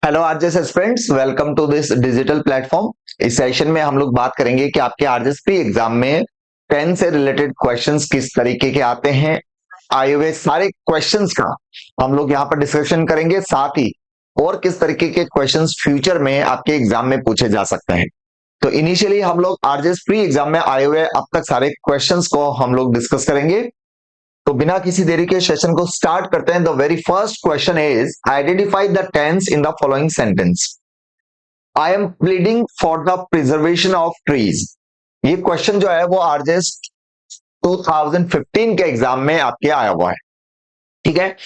Hello RJS friends, welcome to this digital platform. इस session में हम लोग बात करेंगे कि आपके आरजेएस प्री एग्जाम में 10 से रिलेटेड क्वेश्चंस किस तरीके के आते हैं। आए हुए सारे क्वेश्चंस का हम लोग यहाँ पर डिस्कशन करेंगे, साथ ही और किस तरीके के क्वेश्चंस फ्यूचर में आपके एग्जाम में पूछे जा सकते हैं। तो इनिशियली हम लोग आरजेएस प्री एग्जाम में आए हुए अब तक सारे क्वेश्चंस को हम लोग डिस्कस करेंगे। तो बिना किसी देरी के सेशन को स्टार्ट करते हैं। The very first question is identify the tense in the following sentence. I am pleading for the preservation of trees. ये क्वेश्चन जो है वो आरजेएस 2015 के एग्जाम में आपके आया हुआ है। ठीक है,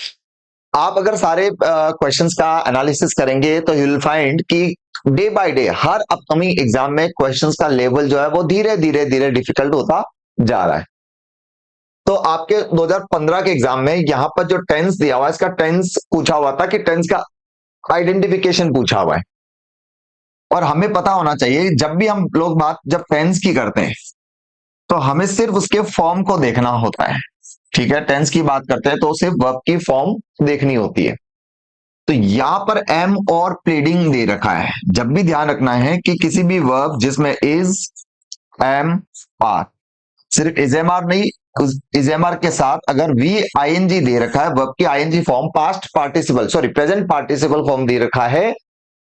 आप अगर सारे क्वेश्चंस का एनालिसिस करेंगे तो यू विल फाइंड कि day by day her upcoming exam में क्वेश्चंस का लेवल जो है वो धीरे धीरे धीरे डिफिकल्ट होता जा रहा है। तो आपके 2015 के एग्जाम में यहां पर जो टेंस दिया हुआ है, इसका टेंस पूछा हुआ था कि टेंस का आइडेंटिफिकेशन पूछा हुआ है। और हमें पता होना चाहिए जब भी हम लोग बात जब टेंस की करते हैं तो हमें सिर्फ उसके फॉर्म को देखना होता है। ठीक है, टेंस की बात करते हैं तो सिर्फ वर्ब की फॉर्म देखनी होती है। तो यहां पर एम और प्लीडिंग दे रखा है। जब भी ध्यान रखना है कि किसी भी वर्ब जिसमें इज, एम, आर, सिर्फ इज एम आर नहीं, उस इज एम आर के साथ अगर वी आईएनजी दे रखा है, वर्ब की ING form past participle present participle form दे रखा है,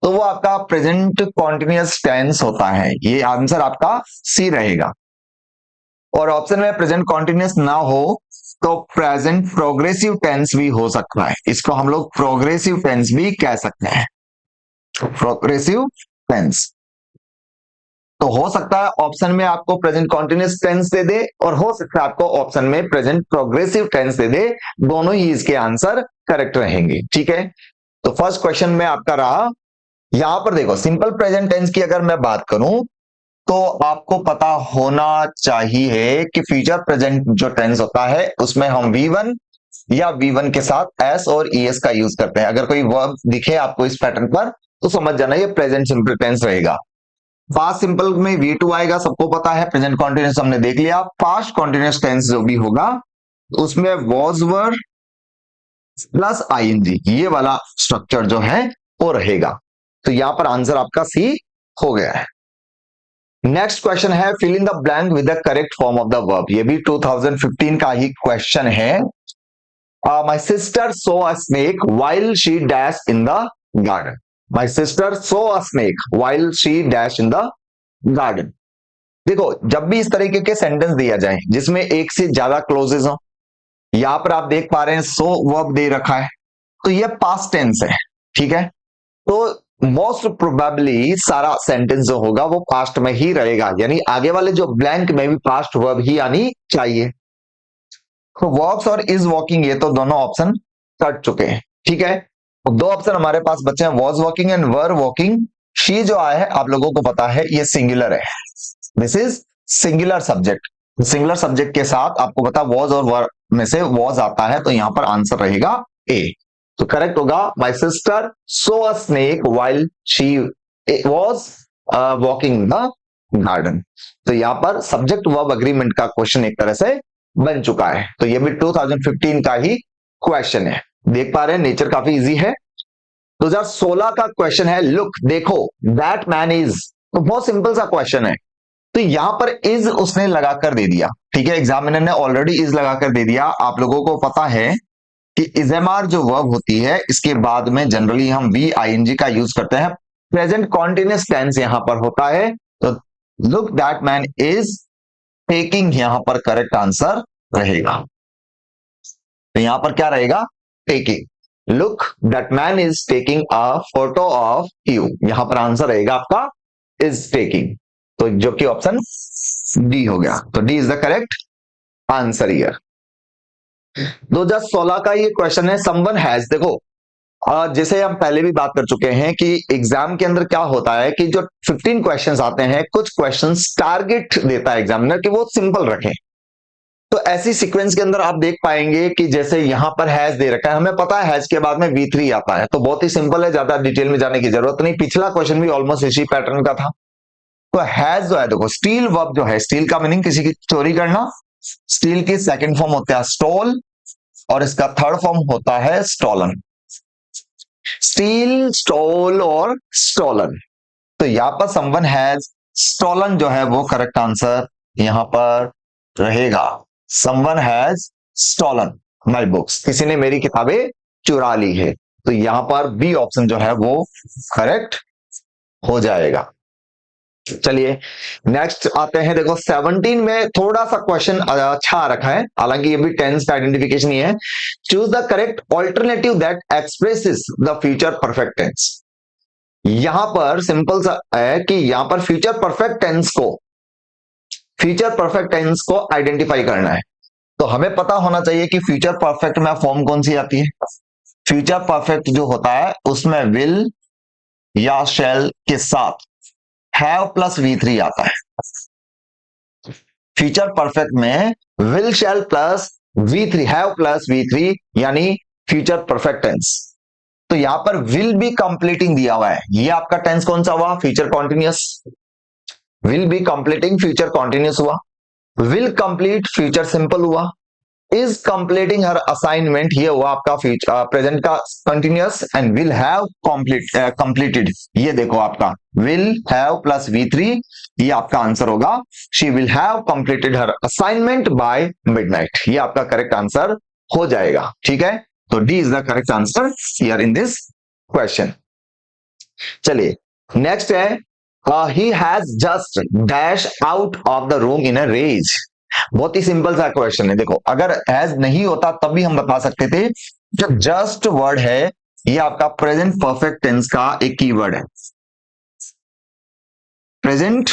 तो वो आपका प्रेजेंट कॉन्टिन्यूअस टेंस होता है। ये आंसर आपका सी रहेगा। और ऑप्शन में प्रेजेंट कॉन्टिन्यूअस ना हो तो प्रेजेंट प्रोग्रेसिव टेंस भी हो सकता है। इसको हम लोग प्रोग्रेसिव टेंस भी कह सकते हैं। प्रोग्रेसिव टेंस तो हो सकता है ऑप्शन में आपको प्रेजेंट कॉन्टिन्यूअस टेंस दे दे, और हो सकता है आपको ऑप्शन में प्रेजेंट प्रोग्रेसिव टेंस दे दे। दोनों ही इसके आंसर करेक्ट रहेंगे। ठीक है, तो फर्स्ट क्वेश्चन में आपका रहा। यहां पर देखो, सिंपल प्रेजेंट टेंस की अगर मैं बात करूं तो आपको पता होना चाहिए कि फ्यूचर प्रेजेंट जो टेंस होता है उसमें हम V1 या V1 के साथ एस और ईएस का यूज करते हैं। अगर कोई वर्ब दिखे आपको इस पैटर्न पर तो समझ जाना ये प्रेजेंट सिंपल टेंस रहेगा। पास्ट सिंपल में V2 आएगा, सबको पता है। प्रेजेंट कॉन्टिन्यूअस हमने देख लिया। पास्ट कॉन्टिन्यूअस टेंस जो भी होगा उसमें वॉज वर प्लस आईएनजी, ये वाला स्ट्रक्चर जो है वो रहेगा। तो यहां पर आंसर आपका सी हो गया है। नेक्स्ट क्वेश्चन है fill in the blank with the correct form of the verb. ये भी 2015 का ही क्वेश्चन है। My sister saw a snake while she dash in the garden. My sister saw a snake while she dash in the garden. देखो, जब भी इस तरीके के सेंटेंस दिया जाए जिसमें एक से ज्यादा क्लोजेस हो, यहां पर आप देख पा रहे हैं सो वर्ब दे रखा है, तो ये पास्ट टेंस है। ठीक है, तो मोस्ट प्रोबेबली सारा सेंटेंस जो होगा वो पास्ट में ही रहेगा, यानी आगे वाले जो ब्लैंक में भी पास्ट वर्ब ही आनी चाहिए। तो वॉक्स और इज वॉकिंग ये तो दोनों ऑप्शन कट चुके हैं। ठीक है, तो दो ऑप्शन हमारे पास बचे हैं, was walking and were walking. She जो आया है आप लोगों को पता है ये सिंगुलर है। This is singular subject. Singular subject के साथ आपको पता वॉज और वर में से वॉज आता है, तो यहां पर आंसर रहेगा ए। तो करेक्ट होगा my sister saw a snake while she was walking the garden. तो यहां पर सब्जेक्ट वर्ब अग्रीमेंट का क्वेश्चन एक तरह से बन चुका है। तो ये भी 2015 का ही क्वेश्चन है। देख पा रहे हैं नेचर काफी इजी है। 2016 का क्वेश्चन है लुक, देखो, दैट मैन इज। तो बहुत सिंपल सा क्वेश्चन है। तो यहां पर इज उसने लगाकर दे दिया। ठीक है, एग्जामिनर ने ऑलरेडी इज लगाकर दे दिया। आप लोगों को पता है कि इजेमार जो वर्ब होती है इसके बाद में जनरली हम वी आईएनजी का यूज करते हैं। प्रेजेंट कॉन्टिन्यूअस टेंस यहां पर होता है। तो look that man is taking यहां पर करेक्ट आंसर रहेगा। तो यहां पर क्या रहेगा? Taking. Look that man is taking a photo of you, यहां पर आंसर रहेगा आपका इज टेकिंग। तो जो कि ऑप्शन डी हो गया। तो D is the correct answer here. 2016 का ये क्वेश्चन है समवन हैज। देखो, जैसे हम पहले भी बात कर चुके हैं कि एग्जाम के अंदर क्या होता है कि जो 15 क्वेश्चंस आते हैं, कुछ क्वेश्चंस टारगेट देता है एग्जामिनर कि वो सिंपल रखें। तो ऐसी सीक्वेंस के अंदर आप देख पाएंगे कि जैसे यहां पर हैज दे रखा है, हमें पता है हैज के बाद में V3 आता है, तो बहुत ही सिंपल है, ज्यादा डिटेल में जाने की जरूरत नहीं। पिछला क्वेश्चन भी ऑलमोस्ट इसी पैटर्न का था। तो हैज जो है, देखो स्टील वर्ब जो है, स्टील का मीनिंग किसी की चोरी करना। स्टील की सेकेंड फॉर्म होता है स्टोल और इसका थर्ड फॉर्म होता है स्टोलन। स्टील, स्टोल और स्टोलन। तो यहां पर समवन हैज स्टोलन जो है वो करेक्ट आंसर यहां पर रहेगा। Someone has stolen my books, किसी ने मेरी किताबें चुरा ली है। तो यहां पर बी ऑप्शन जो है वो करेक्ट हो जाएगा। चलिए नेक्स्ट आते हैं। देखो 17 में थोड़ा सा क्वेश्चन अच्छा रखा है, हालांकि ये भी टेंस का आइडेंटिफिकेशन ही है। Choose the correct alternative that expresses the future perfect tense. यहां पर सिंपल सा है कि यहां पर फ्यूचर परफेक्ट टेंस को आइडेंटिफाई करना है। तो हमें पता होना चाहिए कि फ्यूचर परफेक्ट में फॉर्म कौन सी आती है। फ्यूचर परफेक्ट जो होता है उसमें विल या शैल के साथ हैव प्लस V3 आता है। फ्यूचर परफेक्ट में will shell plus V3, have plus V3 यानी फ्यूचर परफेक्ट टेंस। तो यहां पर विल बी कंप्लीटिंग दिया हुआ है, ये आपका टेंस कौन सा हुआ, future continuous. Will be completing future continuous हुआ, विल कंप्लीट फ्यूचर सिंपल हुआ, इज कंप्लीटिंग हर असाइनमेंट ये हुआ आपका प्रेजेंट का continuous, and will have completed ये देखो आपका विल हैव प्लस V3 ये आपका आंसर होगा। She will have completed her assignment by midnight, ये आपका करेक्ट आंसर हो जाएगा। ठीक है, तो D is the correct answer here in this question. चलिए नेक्स्ट है he has just dash out of the room in a rage. बहुत ही सिंपल सा क्वेश्चन है। देखो अगर हैज नहीं होता तब भी हम बता सकते थे। जो जस्ट वर्ड है ये आपका प्रेजेंट परफेक्ट टेंस का एक कीवर्ड है। प्रेजेंट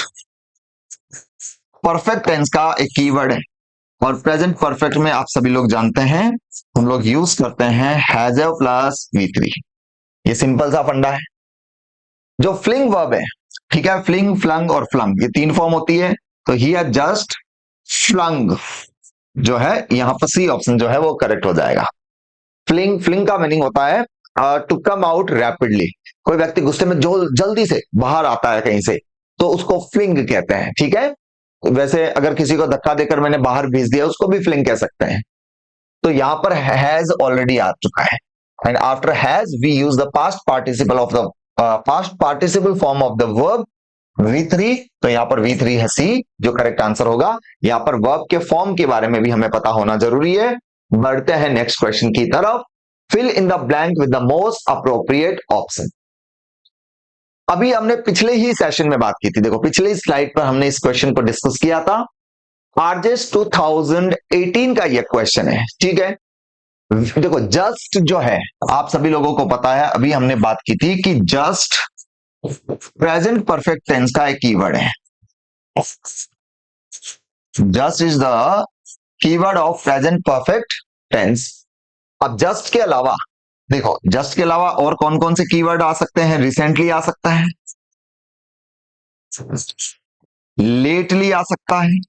परफेक्ट टेंस का एक कीवर्ड है, और प्रेजेंट परफेक्ट में आप सभी लोग जानते हैं हम लोग यूज करते हैं हैज प्लस V3। ये सिंपल सा फंडा है। जो फ्लिंग वर्ब है, ठीक है, फ्लिंग, फ्लंग और फ्लंग ये तीन फॉर्म होती है। तो हियर जस्ट फ्लंग जो है यहां पर सी ऑप्शन जो है वो करेक्ट हो जाएगा। फ्लिंग का मीनिंग होता है टू कम आउट रैपिडली। कोई व्यक्ति गुस्से में जो जल्दी से बाहर आता है कहीं से तो उसको फ्लिंग कहते हैं। ठीक है, वैसे अगर किसी को धक्का देकर मैंने बाहर भेज दिया उसको भी फ्लिंग कह सकते हैं। तो यहां पर हैज ऑलरेडी आ चुका है, and after has we use the past participle form of the verb V3। तो यहां पर V3 है सी जो करेक्ट आंसर होगा। यहां पर वर्ब के फॉर्म के बारे में भी हमें पता होना जरूरी है। बढ़ते हैं नेक्स्ट क्वेश्चन की तरफ। Fill in the blank with the most appropriate option. अभी हमने पिछले ही सेशन में बात की थी, देखो पिछले स्लाइड पर हमने इस क्वेश्चन को डिस्कस किया था। आरजेस 2018 का यह क्वेश्चन है। ठीक है, देखो जस्ट जो है आप सभी लोगों को पता है, अभी हमने बात की थी कि जस्ट प्रेजेंट परफेक्ट टेंस का एक कीवर्ड है। Just is the keyword of present perfect tense. अब जस्ट के अलावा देखो, जस्ट के अलावा और कौन कौन से कीवर्ड आ सकते हैं। रिसेंटली आ सकता है, लेटली आ सकता है,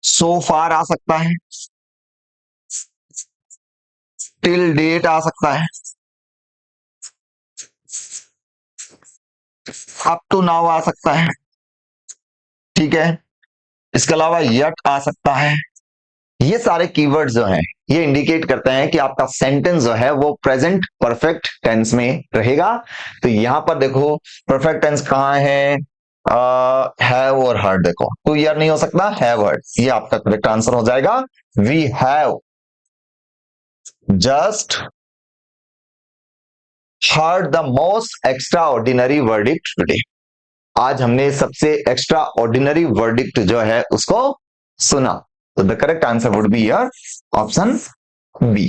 सो फार आ सकता है, टिल डेट आ सकता है, अप टू नाउ आ सकता है। ठीक है, इसके अलावा यट आ सकता है। ये सारे कीवर्ड्स जो हैं ये इंडिकेट करते हैं कि आपका सेंटेंस जो है वो प्रेजेंट परफेक्ट टेंस में रहेगा। तो यहां पर देखो परफेक्ट टेंस कहां है, हैव और हर्ड। देखो टू ईयर नहीं हो सकता, हैव हर्ड, ये आपका करेक्ट आंसर हो जाएगा। We have just heard the most extraordinary verdict today. आज हमने सबसे एक्स्ट्रा ऑर्डिनरी वर्डिक्ट जो है उसको सुना। तो the correct answer would be your option B.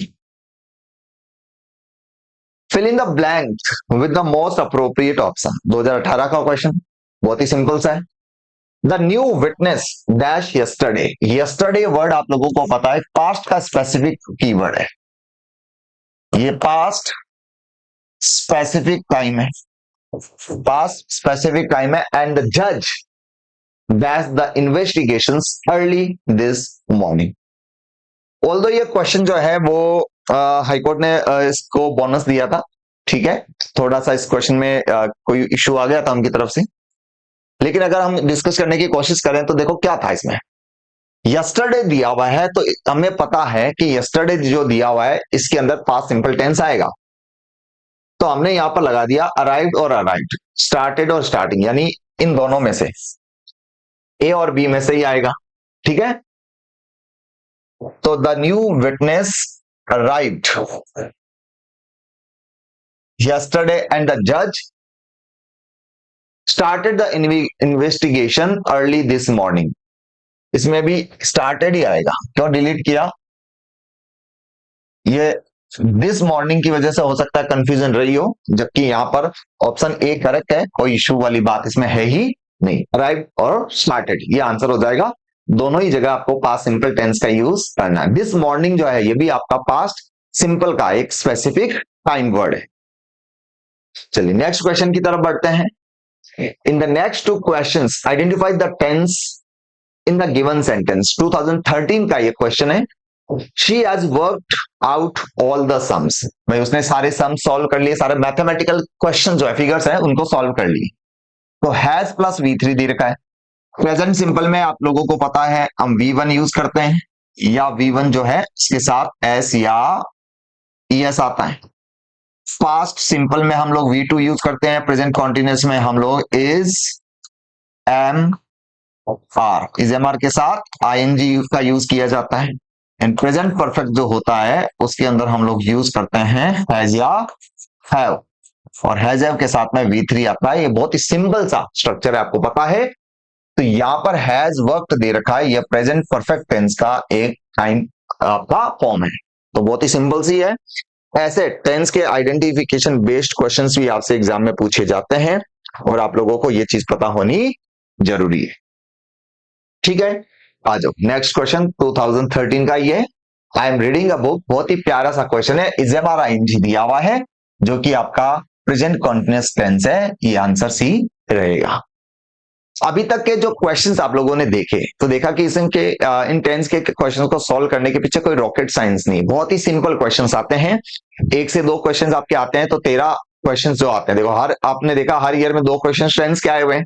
Fill in the blank with the most appropriate option. 2018 का क्वेश्चन बहुत ही सिंपल सा है। The new witness dash yesterday. Yesterday word आप लोगों को पता है पास्ट का स्पेसिफिक कीवर्ड है। ये पास्ट स्पेसिफिक टाइम है, पास्ट स्पेसिफिक टाइम है। एंड द जज that's the investigations early this morning. Although ये क्वेश्चन जो है वो हाईकोर्ट ने इसको बोनस दिया था। ठीक है, थोड़ा सा इस क्वेश्चन में कोई इश्यू आ गया था उनकी तरफ से, लेकिन अगर हम डिस्कस करने की कोशिश करें तो देखो क्या था इसमें। यस्टरडे दिया हुआ है तो हमें पता है कि यस्टरडे जो दिया हुआ है इसके अंदर पास्ट सिंपल टेंस आएगा। तो हमने यहां पर लगा दिया अराइव्ड और अराइव्ड, स्टार्टेड और स्टार्टिंग, यानी इन दोनों में से, ए और बी में से ही आएगा। ठीक है, तो the new witness arrived yesterday and the judge started the investigation early this morning। इसमें भी started ही आएगा, क्यों डिलीट किया, ये दिस मॉर्निंग की वजह से हो सकता है कंफ्यूजन रही हो, जबकि यहां पर ऑप्शन ए करेक्ट है, कोई इशू वाली बात इसमें है ही नहीं। अराइव और स्टार्टेड ये आंसर हो जाएगा। दोनों ही जगह आपको पास्ट सिंपल टेंस का यूज करना है। दिस मॉर्निंग जो है ये भी आपका पास्ट सिंपल का एक स्पेसिफिक टाइम वर्ड है। चलिए नेक्स्ट क्वेश्चन की तरफ बढ़ते हैं। In the next two questions identify the tense in the given sentence. 2013 का ये क्वेश्चन है। She has worked out all the sums। भाई उसने सारे सम सॉल्व कर लिए, सारे मैथमेटिकल क्वेश्चन जो है फिगर्स है उनको सॉल्व कर लिए। तो हैज प्लस V3 दे रखा है। प्रेजेंट सिंपल में आप लोगों को पता है हम V1 यूज करते हैं, या V1 जो है इसके साथ S या ES आता है। पास्ट सिंपल में हम लोग V2 यूज करते हैं, प्रेजेंट कॉन्टिन्यूअस में हम लोग इज MR के साथ ING का यूज किया जाता है। एंड प्रेजेंट परफेक्ट जो होता है उसके अंदर हम लोग यूज करते हैं हैज या हैव, और हैज हैव के साथ में V3 आता है। ये बहुत ही सिंपल सा स्ट्रक्चर है, आपको पता है। तो यहां पर हैज वर्कड दे रखा है, यह प्रेजेंट परफेक्ट टेंस का एक टाइम आपका फॉर्म है, तो बहुत ही सिंपल सी है। ऐसे टेंस के आइडेंटिफिकेशन बेस्ड क्वेश्चंस भी आपसे एग्जाम में पूछे जाते हैं, और आप लोगों को यह चीज पता होनी जरूरी है। ठीक है, आ जाओ नेक्स्ट क्वेश्चन 2013 का ये। I am reading a book, बहुत ही प्यारा सा क्वेश्चन है। इज एम आर ING दिया हुआ है जो कि आपका प्रेजेंट कॉन्टिन्यूअस टेंस है, ये आंसर सी रहेगा। अभी तक के जो क्वेश्चंस आप लोगों ने देखे तो देखा कि इसके इन टेंस के क्वेश्चंस को सॉल्व करने के पीछे कोई रॉकेट साइंस नहीं, बहुत ही सिंपल क्वेश्चंस आते हैं। एक से दो क्वेश्चंस आपके आते हैं तो 13 क्वेश्चंस जो आते हैं, देखो हर आपने देखा हर ईयर में 2 क्वेश्चन टेंस के आए हुए हैं,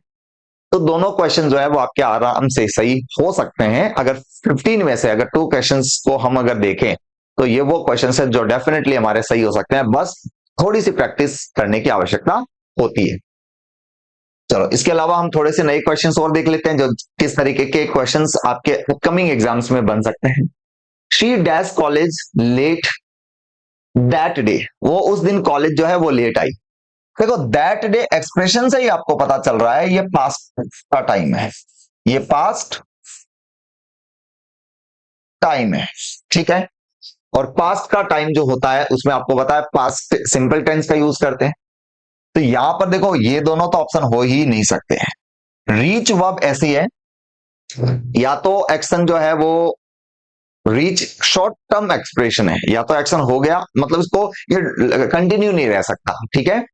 तो दोनों क्वेश्चन जो है वो आपके आराम से सही हो सकते हैं। अगर 15 में से अगर 2 क्वेश्चंस को हम अगर देखें तो ये वो क्वेश्चंस है जो डेफिनेटली हमारे सही हो सकते हैं, बस थोड़ी सी प्रैक्टिस करने की आवश्यकता होती है। चलो इसके अलावा हम थोड़े से नए क्वेश्चंस और देख लेते हैं जो किस तरीके के क्वेश्चंस आपके अपकमिंग एग्जाम्स में बन सकते हैं। She dash college let that day, वो उस दिन कॉलेज जो है वो लेट आई। देखो दैट डे एक्सप्रेशन से ही आपको पता चल रहा है ये पास्ट का टाइम है, ये पास्ट टाइम है। ठीक है, और पास्ट का टाइम जो होता है उसमें आपको पता है पास्ट सिंपल टेंस का यूज करते हैं। तो यहां पर देखो ये दोनों तो ऑप्शन हो ही नहीं सकते हैं। रीच वर्ब ऐसी है, या तो एक्शन जो है वो रीच शॉर्ट टर्म एक्सप्रेशन है, या तो एक्शन हो गया मतलब इसको ये कंटिन्यू नहीं रह सकता। ठीक है,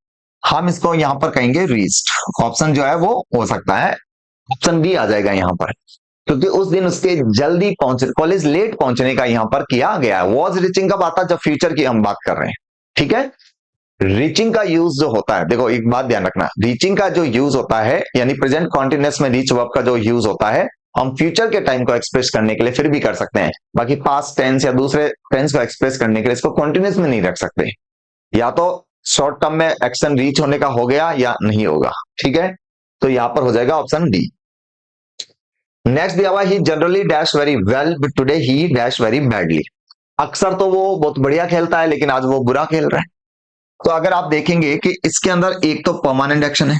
हम इसको यहां पर कहेंगे रीच्ड। ऑप्शन जो है वो हो सकता है ऑप्शन बी आ जाएगा यहां पर, क्योंकि उस दिन उसके जल्दी पहुंच कॉलेज लेट पहुंचने का यहां पर किया गया। वॉज रीचिंग कब आता है, जब फ्यूचर की हम बात कर रहे हैं। ठीक है, रीचिंग का यूज जो होता है, देखो एक बात ध्यान रखना, रीचिंग का जो यूज होता है यानी प्रेजेंट कॉन्टिन्यूअस में रीच वर्ब का जो यूज होता है हम फ्यूचर के टाइम को एक्सप्रेस करने के लिए फिर भी कर सकते हैं, बाकी पास्ट टेंस या दूसरे टेंस को एक्सप्रेस करने के लिए इसको कॉन्टिन्यूअस में नहीं रख सकते। या तो शॉर्ट टर्म में एक्शन रीच होने का हो गया या नहीं होगा। ठीक है, तो यहां पर हो जाएगा ऑप्शन डी। नेक्स्ट दिया हुआ he generally dash very well but today he dash very badly. अक्सर तो वो बहुत बढ़िया खेलता है लेकिन आज वो बुरा खेल रहा है। तो अगर आप देखेंगे कि इसके अंदर एक तो परमानेंट एक्शन है,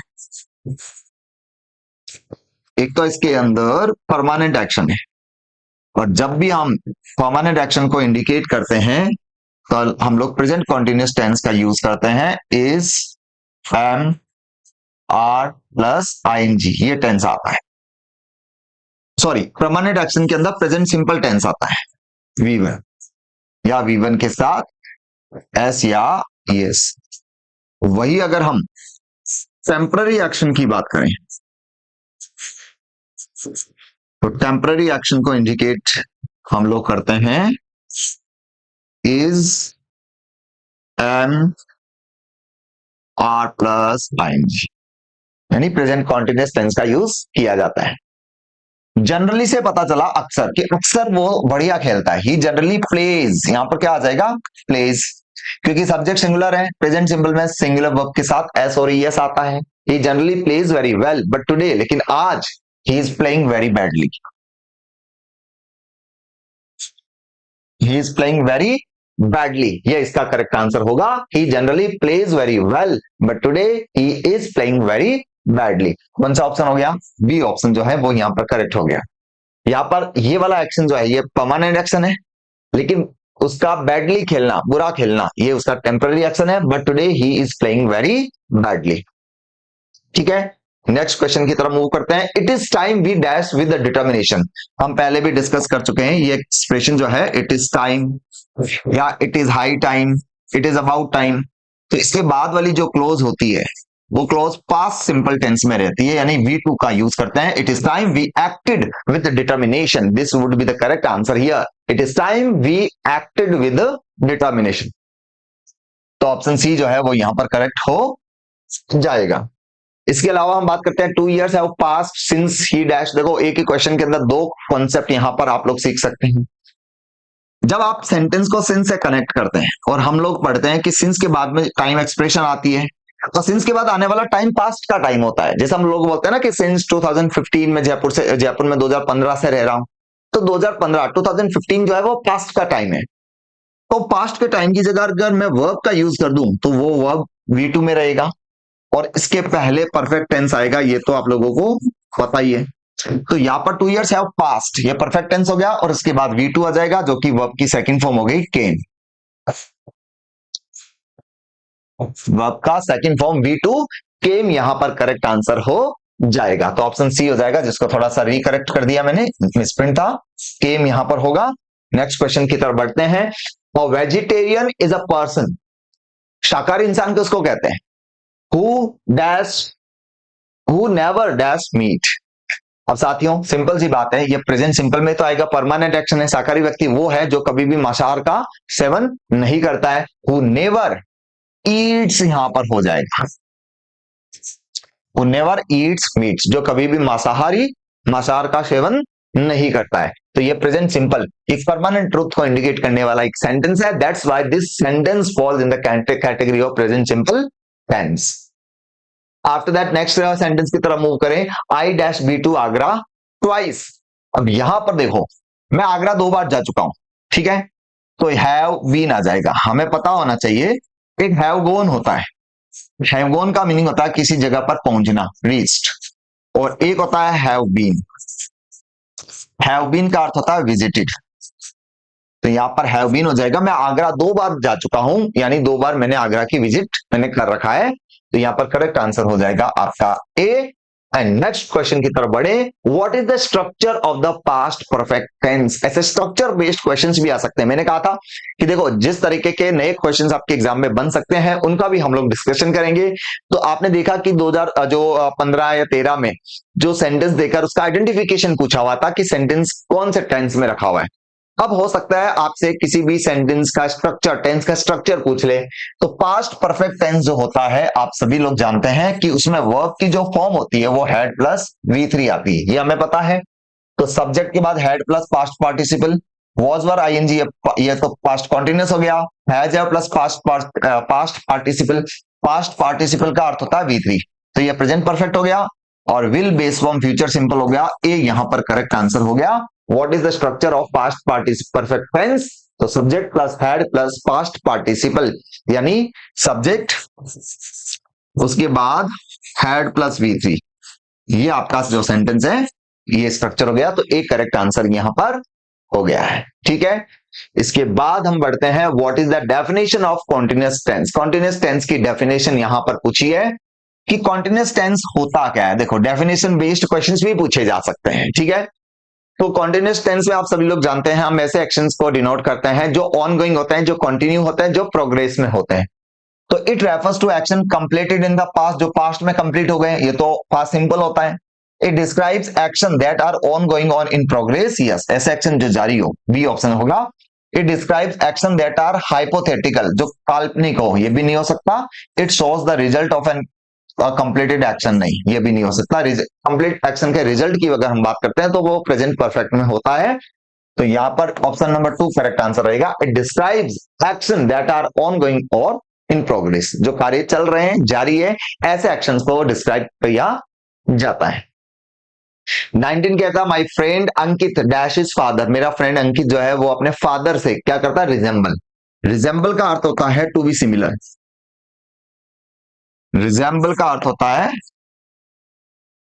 एक तो इसके अंदर परमानेंट एक्शन है, और जब भी हम परमानेंट एक्शन को इंडिकेट करते हैं तो हम लोग प्रेजेंट कॉन्टिन्यूअस टेंस का यूज करते हैं, is am are plus ING, ये टेंस आता है। सॉरी, परमानेंट एक्शन के अंदर प्रेजेंट सिंपल टेंस आता है, V1 या V1 के साथ S या ES। वही अगर हम टेम्पररी एक्शन की बात करें तो टेम्पररी एक्शन को इंडिकेट हम लोग करते हैं is am are plus ING, यानी प्रेजेंट कॉन्टिन्यूअस टेंस का यूज किया जाता है। जनरली से पता चला अक्सर कि अक्सर वो बढ़िया खेलता है, ही जनरली प्लेज, यहां पर क्या आ जाएगा प्लेज। क्योंकि सब्जेक्ट सिंगुलर है, प्रेजेंट सिंपल में सिंगुलर वर्ब के साथ एस और ईएस आता है। He generally plays very well but today, लेकिन आज he is playing very badly. He is playing very badly, ये इसका करेक्ट आंसर होगा। He generally plays very well but today he is playing very badly. कौन सा option हो गया? B option जो है वो यहां पर करेक्ट हो गया। यहाँ पर ये वाला एक्शन जो है ये परमानेंट एक्शन है, लेकिन उसका बैडली खेलना, बुरा खेलना, ये उसका टेम्पररी एक्शन है। But today he is playing very badly. ठीक है, नेक्स्ट क्वेश्चन की तरफ मूव करते हैं। It is time we dash with determination. हम पहले भी डिस्कस कर चुके हैं ये एक्सप्रेशन जो है, इट इज टाइम या it is high time, it is about time. तो इसके बाद वाली जो क्लोज होती है वो क्लोज पास्ट सिंपल टेंस में रहती है, यानी V2 का यूज करते हैं। It is time we acted with determination, this would be the correct answer here. It is time we acted with determination. तो ऑप्शन सी जो है वो यहां पर करेक्ट हो जाएगा। इसके अलावा हम बात करते हैं 2 years have passed since he dash. देखो एक ही क्वेश्चन के अंदर दो कॉन्सेप्ट यहां पर आप लोग सीख सकते हैं। जब आप सेंटेंस को सिंस से कनेक्ट करते हैं और हम लोग पढ़ते हैं कि सिंस के बाद में टाइम एक्सप्रेशन आती है, तो सिंस के बाद आने वाला टाइम पास्ट का टाइम होता है। जैसे हम लोग बोलते हैं ना कि सिंस 2015 में जयपुर में 2015 से रह रहा हूं, तो 2015 जो है वो पास्ट का टाइम है। तो पास्ट के टाइम की जगह अगर मैं वर्ब का यूज कर दूं तो वो वर्ब V2 में रहेगा और इसके पहले परफेक्ट टेंस आएगा, ये तो आप लोगों को पता ही है। तो यहाँ पर 2 years हैव पास्ट, ये परफेक्ट टेंस हो गया और इसके बाद V2 आ जाएगा जो कि वर्ब की सेकंड फॉर्म हो गई केम। वर्ब का सेकंड फॉर्म V2 केम यहां पर करेक्ट आंसर हो जाएगा। तो ऑप्शन सी हो जाएगा, जिसको थोड़ा सा रिकरेक्ट कर दिया मैंने, मिसप्रिंट था, केम यहां पर होगा। नेक्स्ट क्वेश्चन की तरफ बढ़ते हैं। वेजिटेरियन इज अ पर्सन, शाकाहारी इंसान किसको कहते हैं? Who never dash meet. अब साथियों सिंपल सी बात है, ये प्रेजेंट सिंपल में तो आएगा, परमानेंट एक्शन है। शाकाहारी व्यक्ति वो है जो कभी भी मांसाहार का सेवन नहीं करता है। हु नेवर ईट्स यहां पर हो जाएगा, हु नेवर ईट्स मीट, जो कभी भी मांसाहार का सेवन नहीं करता है। तो ये प्रेजेंट सिंपल एक परमानेंट ट्रुथ को इंडिकेट करने वाला एक सेंटेंस है। That's why this sentence falls in the category of present simple tense. After that next sentence की तरफ मूव करें। I dash be to Agra twice. अब यहां पर देखो, मैं आगरा 2 बार जा चुका हूं, ठीक है, तो हैव बीन आ जाएगा। हमें पता होना चाहिए एक हैव गोन होता है। हैव गोन का मीनिंग होता है किसी जगह पर पहुंचना, रीच्ड, और एक होता है हैव बीन। हैव बीन का अर्थ होता है विजिटेड, तो यहां पर हैव बीन हो जाएगा। मैं आगरा 2 बार जा चुका हूं, यानी 2 बार मैंने आगरा की विजिट मैंने कर रखा है। तो यहां पर करेक्ट आंसर हो जाएगा आपका ए। एंड नेक्स्ट क्वेश्चन की तरफ बढ़े। What is the structure of the past perfect tense. ऐसे स्ट्रक्चर बेस्ड क्वेश्चंस भी आ सकते हैं। मैंने कहा था कि देखो जिस तरीके के नए क्वेश्चंस आपके एग्जाम में बन सकते हैं उनका भी हम लोग डिस्कशन करेंगे। तो आपने देखा कि 2015 या 13 में जो सेंटेंस देकर उसका आइडेंटिफिकेशन पूछा हुआ था कि सेंटेंस कौन से टेंस में रखा हुआ है। अब हो सकता है आपसे किसी भी सेंटेंस का स्ट्रक्चर, टेंस का स्ट्रक्चर पूछ ले, तो पास्ट परफेक्ट टेंस जो होता है आप सभी लोग जानते हैं कि उसमें वर्ब की जो फॉर्म होती है वो हैड प्लस V3 आती है, ये हमें पता है। तो सब्जेक्ट के बाद had plus past participle, was were ING, ये तो पास्ट कॉन्टिन्यूस हो गया। Has have plus past participle, past participle का अर्थ होता है V3, तो ये प्रेजेंट परफेक्ट हो गया। और will base form future simple हो गया। ए यहां पर करेक्ट आंसर हो गया। What is the structure of past participle perfect tense? तो subject plus had plus past participle, यानी सब्जेक्ट उसके बाद हैड प्लस V3, ये आपका जो सेंटेंस है ये स्ट्रक्चर हो गया। तो एक करेक्ट आंसर यहां पर हो गया है, ठीक है। इसके बाद हम बढ़ते हैं। What is the definition of continuous tense. Continuous tense की डेफिनेशन यहां पर पूछी है कि कॉन्टिन्यूअस टेंस होता क्या है। देखो डेफिनेशन बेस्ड क्वेश्चंस भी पूछे जा सकते हैं, ठीक है। तो कॉन्टिन्यूअस टेंस में आप सभी लोग जानते हैं हम ऐसे एक्शंस को डिनोट करते हैं जो ऑनगोइंग होते हैं, जो कंटिन्यू होते हैं, जो प्रोग्रेस में होते हैं। तो it refers to action completed in the past, जो पास्ट में कंप्लीट हो गए, ये तो पास्ट सिंपल होता है। It describes action that are ongoing on in progress, yes, ऐसे एक्शन जो जारी हो, बी ऑप्शन होगा। It describes action that are hypothetical, जो काल्पनिक हो, ये भी नहीं हो सकता। It shows the result of an completed action, नहीं ये भी नहीं हो सकता। कंप्लीट एक्शन के रिजल्ट की अगर हम बात करते हैं तो वो प्रेजेंट परफेक्ट में होता है। तो यहां पर ऑप्शन नंबर 2 करेक्ट आंसर रहेगा। It describes action that are ongoing और इन प्रोग्रेस, जो कार्य चल रहे हैं, जारी है, ऐसे एक्शंस को डिस्क्राइब किया जाता है। 19 कहता है my friend Ankit dash is father, मेरा फ्रेंड अंकित जो है वो अपने फादर से क्या करता है, रिजेंबल। रिजेंबल का अर्थ होता है टू बी सिमिलर। रिजेंबल का अर्थ होता है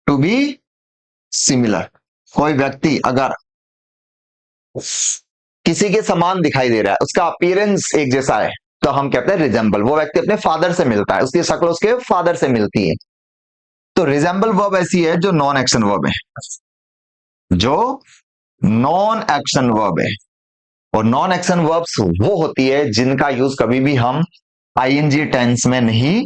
टू बी सिमिलर। कोई व्यक्ति अगर किसी के समान दिखाई दे रहा है, उसका अपीयरेंस एक जैसा है, तो हम कहते हैं रिजेंबल। वो व्यक्ति अपने फादर से मिलता है, उसकी शक्ल उसके फादर से मिलती है। तो रिजेंबल वर्ब ऐसी है जो नॉन एक्शन वर्ब है, जो नॉन एक्शन वर्ब है। और नॉन एक्शन वर्ब्स वो होती है जिनका यूज कभी भी हम आईएनजी टेंस में नहीं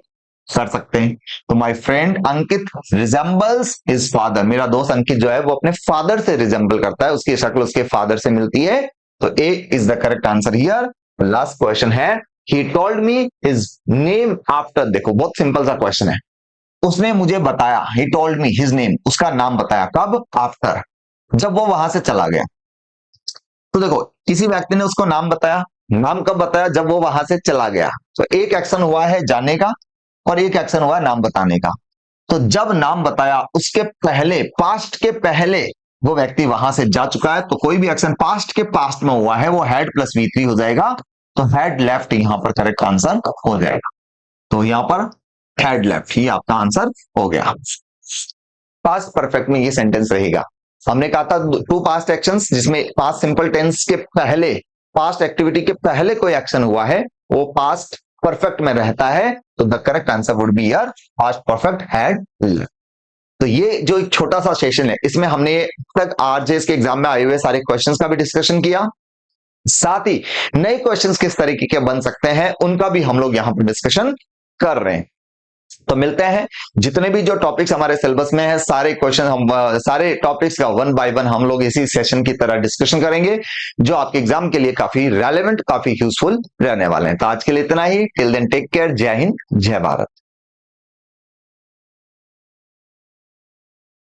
कर सकते। तो my friend Ankit resembles his father, मेरा दोस्त अंकित जो है वो अपने फादर से रिजेंबल करता है, उसकी शक्ल उसके फादर से मिलती है। तो A is the correct answer here. Last question है, he told me his name after. देखो बहुत सिंपल सा क्वेश्चन है, उसने मुझे बताया, he told me his name, उसका नाम बताया, कब, आफ्टर, जब वो वहां से चला गया। तो देखो किसी व्यक्ति ने उसको नाम बताया, नाम कब बताया, जब वो वहां से चला गया। तो एक एक्शन हुआ है जाने का और एक एक्शन हुआ है नाम बताने का। तो जब नाम बताया उसके पहले, पास्ट के पहले वो व्यक्ति वहां से जा चुका है, तो कोई भी एक्शन पास्ट के पास्ट में हुआ है वो हैड प्लस V3 हो जाएगा। तो हैड लेफ्ट यहां पर करेक्ट आंसर हो जाएगा। तो यहां पर हैड लेफ्ट ही आपका आंसर हो गया। पास्ट परफेक्ट में ये सेंटेंस रहेगा। हमने कहा था टू पास्ट एक्शंस, जिसमें पास्ट सिंपल टेंस के पहले, पास्ट एक्टिविटी के पहले कोई एक्शन हुआ है वो पास्ट परफेक्ट में रहता है। तो the correct answer would be here past perfect had left. तो ये जो एक छोटा सा सेशन है, इसमें हमने तक आरजेएस के एग्जाम में आए हुए सारे क्वेश्चंस का भी डिस्कशन किया, साथ ही नए क्वेश्चंस किस तरीके के बन सकते हैं उनका भी हम लोग यहां पर डिस्कशन कर रहे हैं। तो मिलते हैं, जितने भी जो टॉपिक्स हमारे सिलेबस में है सारे क्वेश्चन हम सारे टॉपिक्स का वन बाय वन हम लोग इसी सेशन की तरह डिस्कशन करेंगे, जो आपके एग्जाम के लिए काफी रेलेवेंट, काफी यूजफुल रहने वाले हैं। तो आज के लिए इतना ही। Till then take care. जय हिंद, जय भारत।